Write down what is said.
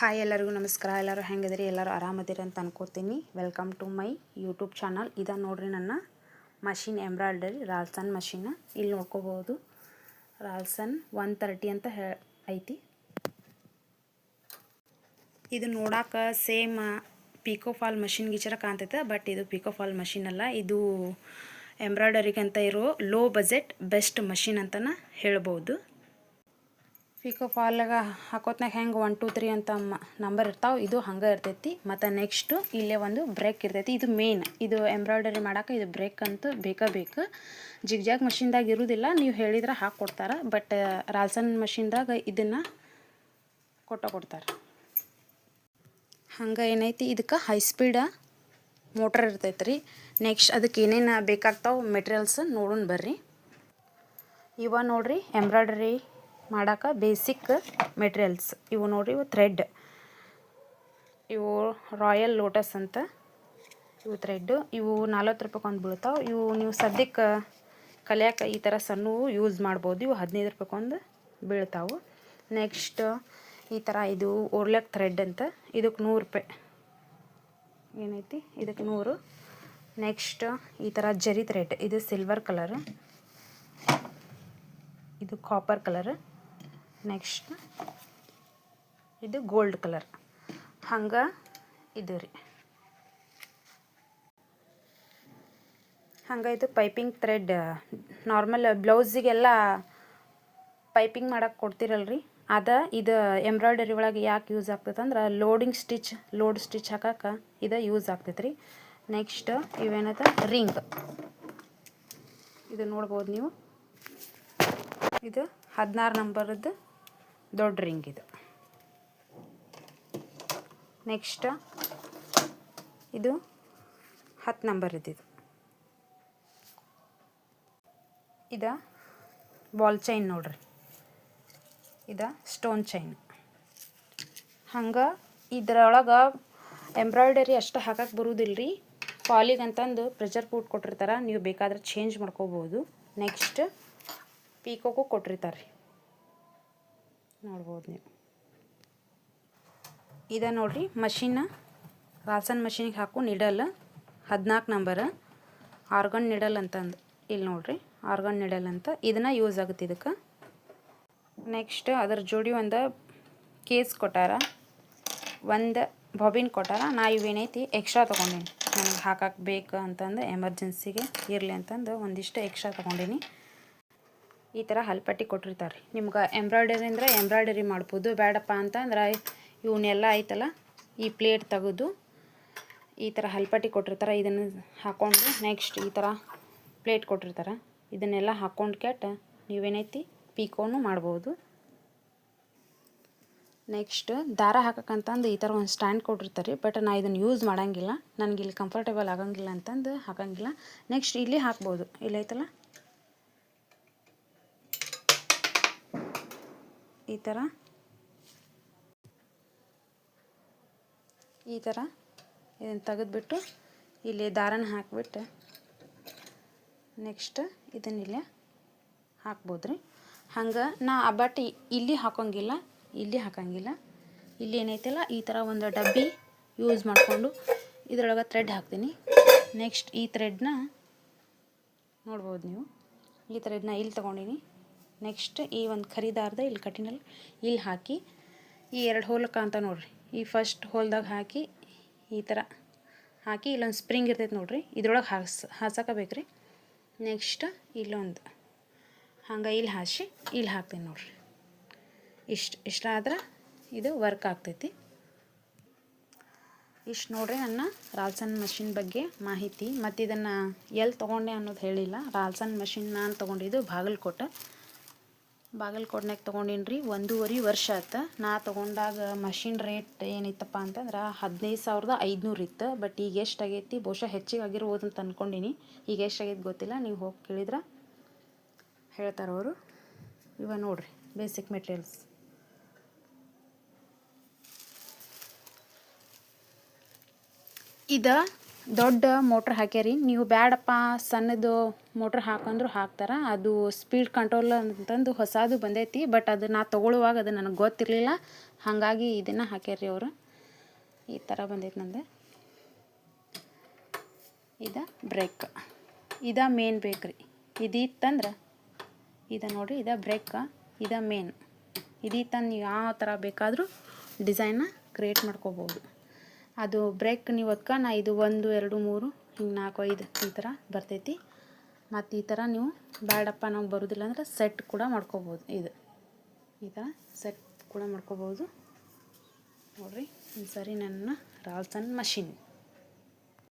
Hi ಎಲ್ಲರಿಗೂ ನಮಸ್ಕಾರ. ಎಲ್ಲರೂ ಹೆಂಗಿದ್ರಿ? ಎಲ್ಲರೂ ಆರಾಮದಿರಿ ಅಂತ ಅನ್ಕೋತೀನಿ. Welcome to my YouTube channel. ಇದು ನೋಡ್ರಿ ನನ್ನ ಮಷಿನ್ ಎಂಬ್ರಾಯ್ಡರಿ ರಾಲ್ಸನ್ ಮಷಿನ್. ಇಲ್ಲಿ ನೋಡ್ಕೋಬೋದು ರಾಲ್ಸನ್ 130 ಅಂತ ಐತಿ. ಇದು ನೋಡಾಕ ಸೇಮ್ ಪಿಕೋಫಾಲ್ ಮಷಿನ್ ಗೀಚರ ಕಾಣ್ತೈತೆ, ಬಟ್ ಇದು ಪಿಕೋಫಾಲ್ ಮಷಿನ್ ಅಲ್ಲ. ಇದು ಎಂಬ್ರಾಯ್ಡರಿಗೆ ಅಂತ ಇರೋ ಲೋ ಬಜೆಟ್ ಬೆಸ್ಟ್ ಮಷಿನ್ ಅಂತನ ಹೇಳ್ಬೋದು. ಪಿಕೋಫಾಲ್ಗೆ ಹಾಕೋತ್ನಾಗ ಹೆಂಗೆ 1 2 3 ಅಂತ ನಂಬರ್ ಇರ್ತಾವೆ, ಇದು ಹಂಗೆ ಇರ್ತೈತಿ. ಮತ್ತು ನೆಕ್ಸ್ಟು ಇಲ್ಲೇ ಒಂದು ಬ್ರೇಕ್ ಇರ್ತೈತಿ. ಇದು ಮೇನ್, ಇದು ಎಂಬ್ರಾಯ್ಡರಿ ಮಾಡೋಕೆ ಇದು ಬ್ರೇಕ್ ಅಂತೂ ಬೇಕು. ಜಿಗ್ಜಾಗ್ ಮಷಿನ್ದಾಗ ಇರೋದಿಲ್ಲ, ನೀವು ಹೇಳಿದ್ರೆ ಹಾಕ್ಕೊಡ್ತಾರೆ. ಬಟ್ ರಾಲ್ಸನ್ ಮಷಿನ್ದಾಗ ಇದನ್ನು ಕೊಡ್ತಾರೆ. ಹಂಗೆ ಏನೈತಿ, ಇದಕ್ಕೆ ಹೈ ಸ್ಪೀಡ ಮೋಟ್ರ್ ಇರ್ತೈತೆ ರೀ. ನೆಕ್ಸ್ಟ್ ಅದಕ್ಕೆ ಏನೇನು ಬೇಕಾಗ್ತಾವೆ ಮೆಟೀರಿಯಲ್ಸ್ ನೋಡೋಣ ಬರ್ರಿ. ಇವ ನೋಡ್ರಿ ಎಂಬ್ರಾಯ್ಡರಿ ಮಾಡೋಕೆ ಬೇಸಿಕ್ ಮೆಟೀರಿಯಲ್ಸ್. ಇವು ನೋಡ್ರಿ, ಇವು ಥ್ರೆಡ್, ಇವು ರಾಯಲ್ ಲೋಟಸ್ ಅಂತ ಇವು ಥ್ರೆಡ್ಡು. ಇವು 40 ರೂಪಾಯಿಗೆ ಒಂದು ಬೀಳ್ತಾವೆ. ಇವು ನೀವು ಸದ್ಯಕ್ಕೆ ಕಲಿಯೋಕೆ ಈ ಥರ ಸಣ್ಣವು ಯೂಸ್ ಮಾಡ್ಬೋದು. ಇವು 15 ರೂಪಾಯಿಗೆ ಒಂದು ಬೀಳ್ತಾವೆ. ನೆಕ್ಸ್ಟ್ ಈ ಥರ ಇದು ಓರ್ಲೆಕ್ ಥ್ರೆಡ್ ಅಂತ, ಇದಕ್ಕೆ 100 ರೂಪಾಯಿ ಏನೈತಿ, ಇದಕ್ಕೆ 100. ನೆಕ್ಸ್ಟ್ ಈ ಥರ ಜರಿ ಥ್ರೆಡ್, ಇದು ಸಿಲ್ವರ್ ಕಲರ್, ಇದು ಕಾಪರ್ ಕಲರ್, ನೆಕ್ಸ್ಟ್ ಇದು ಗೋಲ್ಡ್ ಕಲರ್. ಹಂಗೆ ಇದು ರೀ, ಹಂಗೆ ಇದು ಪೈಪಿಂಗ್ ಥ್ರೆಡ್. ನಾರ್ಮಲ್ ಬ್ಲೌಸಿಗೆಲ್ಲ ಪೈಪಿಂಗ್ ಮಾಡೋಕೆ ಕೊಡ್ತಿರಲ್ರಿ, ಇದು ಎಂಬ್ರಾಯ್ಡರಿ ಒಳಗೆ ಯಾಕೆ ಯೂಸ್ ಆಗ್ತೈತೆ ಅಂದ್ರೆ ಲೋಡ್ ಸ್ಟಿಚ್ ಹಾಕಕ್ಕೆ ಇದು ಯೂಸ್ ಆಗ್ತೈತೆ ರೀ. ನೆಕ್ಸ್ಟ್ ಇವೇನದ ರಿಂಗ್, ಇದು ನೋಡ್ಬೋದು ನೀವು, ಇದು 16 ನಂಬರದ್ದು ದೊಡ್ಡ ರಿಂಗ್ ಇದು. ನೆಕ್ಸ್ಟ್ ಇದು 10 ನಂಬರ್ ಇದ್ದಿದ್ದು. ಇದು ಬಾಲ್ ಚೈನ್ ನೋಡ್ರಿ, ಇದು ಸ್ಟೋನ್ ಚೈನ್. ಹಂಗೆ ಇದ್ರೊಳಗೆ ಎಂಬ್ರಾಯ್ಡರಿ ಅಷ್ಟು ಹಾಕಕ್ಕೆ ಬರುವುದಿಲ್ಲ ರೀ. ಫಾಲಿಗಂತಂದು ಪ್ರೆಷರ್ ಫುಡ್ ಕೊಟ್ಟಿರ್ತಾರೆ, ನೀವು ಬೇಕಾದ್ರೆ ಚೇಂಜ್ ಮಾಡ್ಕೋಬೋದು. ನೆಕ್ಸ್ಟ್ ಪೀಕೋಕು ಕೊಟ್ಟಿರ್ತಾರೆ ರೀ, ನೋಡ್ಬೋದು ನೀವು. ಇದು ನೋಡ್ರಿ ಮಷಿನ್, ರಾಲ್ಸನ್ ಮಷಿನಿಗೆ ಹಾಕು ನಿಡಲ್ 14 ನಂಬರ್ ಆರ್ಗನ್ ನಿಡಲ್ ಅಂತಂದು. ಇಲ್ಲಿ ನೋಡ್ರಿ ಆರ್ಗನ್ ನಿಡಲ್ ಅಂತ, ಇದನ್ನು ಯೂಸ್ ಆಗುತ್ತೆ ಇದಕ್ಕೆ. ನೆಕ್ಸ್ಟ್ ಅದರ ಜೋಡಿ ಒಂದು ಕೇಸ್ ಕೊಟ್ಟಾರ, ಒಂದು ಬಾಬಿನ್ ಕೊಟ್ಟಾರ. ನಾ ಇವೇನೈತಿ ಎಕ್ಸ್ಟ್ರಾ ತೊಗೊಂಡೀನಿ, ನನಗೆ ಹಾಕಕ್ಕೆ ಬೇಕು ಅಂತಂದು ಎಮರ್ಜೆನ್ಸಿಗೆ ಇರಲಿ ಅಂತಂದು ಒಂದಿಷ್ಟು ಎಕ್ಸ್ಟ್ರಾ ತೊಗೊಂಡೀನಿ. ಈ ಥರ ಹಲ್ಪಟ್ಟಿ ಕೊಟ್ಟಿರ್ತಾರೆ. ನಿಮ್ಗೆ ಎಂಬ್ರಾಯ್ಡರಿ ಅಂದರೆ ಎಂಬ್ರಾಯ್ಡರಿ ಮಾಡ್ಬೋದು, ಬೇಡಪ್ಪ ಅಂತಂದ್ರೆ ಇವನ್ನೆಲ್ಲ ಐತಲ್ಲ ಈ ಪ್ಲೇಟ್ ತೆಗೆದು ಈ ಥರ ಹಲ್ಪಟ್ಟಿ ಕೊಟ್ಟಿರ್ತಾರೆ, ಇದನ್ನು ಹಾಕ್ಕೊಂಡು ನೆಕ್ಸ್ಟ್ ಈ ಥರ ಪ್ಲೇಟ್ ಕೊಟ್ಟಿರ್ತಾರೆ, ಇದನ್ನೆಲ್ಲ ಹಾಕ್ಕೊಂಡು ಕೆಟ್ಟು ನೀವೇನೈತಿ ಪೀಕೋನು ಮಾಡ್ಬೋದು. ನೆಕ್ಸ್ಟ್ ದಾರ ಹಾಕಕ್ಕಂತಂದು ಈ ಥರ ಒಂದು ಸ್ಟ್ಯಾಂಡ್ ಕೊಟ್ಟಿರ್ತಾರೆ, ಬಟ್ ನಾ ಇದನ್ನು ಯೂಸ್ ಮಾಡೋಂಗಿಲ್ಲ, ನನಗೆ ಇಲ್ಲಿ ಕಂಫರ್ಟೇಬಲ್ ಆಗಂಗಿಲ್ಲ ಅಂತಂದು ಹಾಕಂಗಿಲ್ಲ. ನೆಕ್ಸ್ಟ್ ಇಲ್ಲಿ ಹಾಕ್ಬೋದು, ಇಲ್ಲೈತಲ್ಲ ಈ ಥರ ಇದನ್ನು ತೆಗೆದ್ಬಿಟ್ಟು ಇಲ್ಲಿ ದಾರನ ಹಾಕಿಬಿಟ್ಟು ನೆಕ್ಸ್ಟ್ ಇದನ್ನಿಲ್ಲೇ ಹಾಕ್ಬೋದು ರೀ. ಹಂಗೆ ನಾ ಬಟ್ ಇಲ್ಲಿ ಹಾಕೋಂಗಿಲ್ಲ, ಇಲ್ಲಿ ಏನೈತಲ್ಲ ಈ ಥರ ಒಂದು ಡಬ್ಬಿ ಯೂಸ್ ಮಾಡಿಕೊಂಡು ಇದರೊಳಗೆ ಥ್ರೆಡ್ ಹಾಕ್ತೀನಿ. ನೆಕ್ಸ್ಟ್ ಈ ಥ್ರೆಡ್ನ ನೋಡ್ಬೋದು ನೀವು, ಈ ಥ್ರೆಡ್ನ ಇಲ್ಲಿ ತೊಗೊಂಡಿನಿ. ನೆಕ್ಸ್ಟ್ ಈ ಒಂದು ಖರೀದಾರ್ದ ಇಲ್ಲಿ ಕಟ್ಟಿನಲ್ಲಿ ಇಲ್ಲಿ ಹಾಕಿ ಈ 2 ಹೋಲಕ್ಕೆ ಅಂತ ನೋಡ್ರಿ, ಈ ಫಸ್ಟ್ ಹೋಲ್ದಾಗ ಹಾಕಿ ಈ ಥರ ಹಾಕಿ ಇಲ್ಲೊಂದು ಸ್ಪ್ರಿಂಗ್ ಇರ್ತೈತೆ ನೋಡ್ರಿ, ಇದ್ರೊಳಗೆ ಹಾಸಕಬೇಕು ರೀ. ನೆಕ್ಸ್ಟ್ ಇಲ್ಲೊಂದು ಹಂಗೆ ಇಲ್ಲಿ ಹಾಸಿ ಇಲ್ಲಿ ಹಾಕ್ತೀನಿ ನೋಡ್ರಿ. ಇಷ್ಟಾದ್ರೆ ಇದು ವರ್ಕ್ ಆಗ್ತೈತಿ. ಇಷ್ಟು ನೋಡ್ರಿ ನನ್ನ ರಾಲ್ಸನ್ ಮಷಿನ್ ಬಗ್ಗೆ ಮಾಹಿತಿ. ಮತ್ತು ಇದನ್ನು ಎಲ್ಲಿ ತೊಗೊಂಡೆ ಅನ್ನೋದು ಹೇಳಿಲ್ಲ. ರಾಲ್ಸನ್ ಮಷಿನ್ ನಾನು ತೊಗೊಂಡಿದ್ದು ಬಾಗಲಕೋಟ್ನಾಗ ತೊಗೊಂಡೀನಿ ರೀ. 1.5 ವರ್ಷ ಆಯ್ತು. ನಾ ತೊಗೊಂಡಾಗ ಮಷಿನ್ ರೇಟ್ ಏನಿತ್ತಪ್ಪ ಅಂತಂದ್ರೆ 15,500 ಇತ್ತು. ಬಟ್ ಈಗ ಎಷ್ಟಾಗೈತಿ, ಬಹುಶಃ ಹೆಚ್ಚಿಗೆ ಆಗಿರ್ಬೋದು ಅಂತ ಅಂದ್ಕೊಂಡೀನಿ. ಈಗ ಎಷ್ಟಾಗೈತಿ ಗೊತ್ತಿಲ್ಲ, ನೀವು ಹೋಗಿ ಕೇಳಿದ್ರೆ ಹೇಳ್ತಾರೆ ಅವರು. ಇವ ನೋಡ್ರಿ ಬೇಸಿಕ್ ಮೆಟೀರಿಯಲ್ಸ್. ಇದು ದೊಡ್ಡ ಮೋಟ್ರ್ ಹಾಕ್ಯಾರಿ. ನೀವು ಬ್ಯಾಡಪ್ಪ ಸಣ್ಣದು ಮೋಟ್ರ್ ಹಾಕಂದ್ರು ಹಾಕ್ತಾರೆ. ಅದು ಸ್ಪೀಡ್ ಕಂಟ್ರೋಲ್ ಅಂತಂದು ಹೊಸದು ಬಂದೈತಿ. ಬಟ್ ಅದು ನಾ ತೊಗೊಳ್ಳುವಾಗ ಅದು ನನಗೆ ಗೊತ್ತಿರಲಿಲ್ಲ, ಹಾಗಾಗಿ ಇದನ್ನು ಹಾಕ್ಯಾರಿ ಅವರು. ಈ ಥರ ಬಂದೈತೆ ನಂದು. ಇದು ಬ್ರೇಕ್, ಇದು ಮೇನ್ ಬೇಕ್ರಿ. ಇದಿತ್ತಂದ್ರೆ ಇದು ನೋಡಿರಿ, ಇದು ಬ್ರೇಕ್, ಇದು ಮೇನ್. ಇದಿತ್ತಂದು ನೀವು ಯಾವ ಥರ ಬೇಕಾದರೂ ಡಿಸೈನ್ನ ಕ್ರಿಯೇಟ್ ಮಾಡ್ಕೋಬೋದು. ಅದು ಬ್ರೇಕ್ ನೀವು ನಾ ಇದು 1 2 3 ಹಿಂಗೆ 4 5 ಈ ಥರ ಬರ್ತೈತಿ. ಮತ್ತು ಈ ಥರ ನೀವು ಬ್ಯಾಡಪ್ಪ ನಾವು ಬರೋದಿಲ್ಲ ಅಂದ್ರೆ ಸೆಟ್ ಕೂಡ ಮಾಡ್ಕೋಬೋದು. ಇದು ಈ ಥರ ಸೆಟ್ ಕೂಡ ಮಾಡ್ಕೋಬೋದು ನೋಡಿರಿ. ಸರಿ ನನ್ನ ರಾಲ್ಸನ್ ಮಷಿನ್.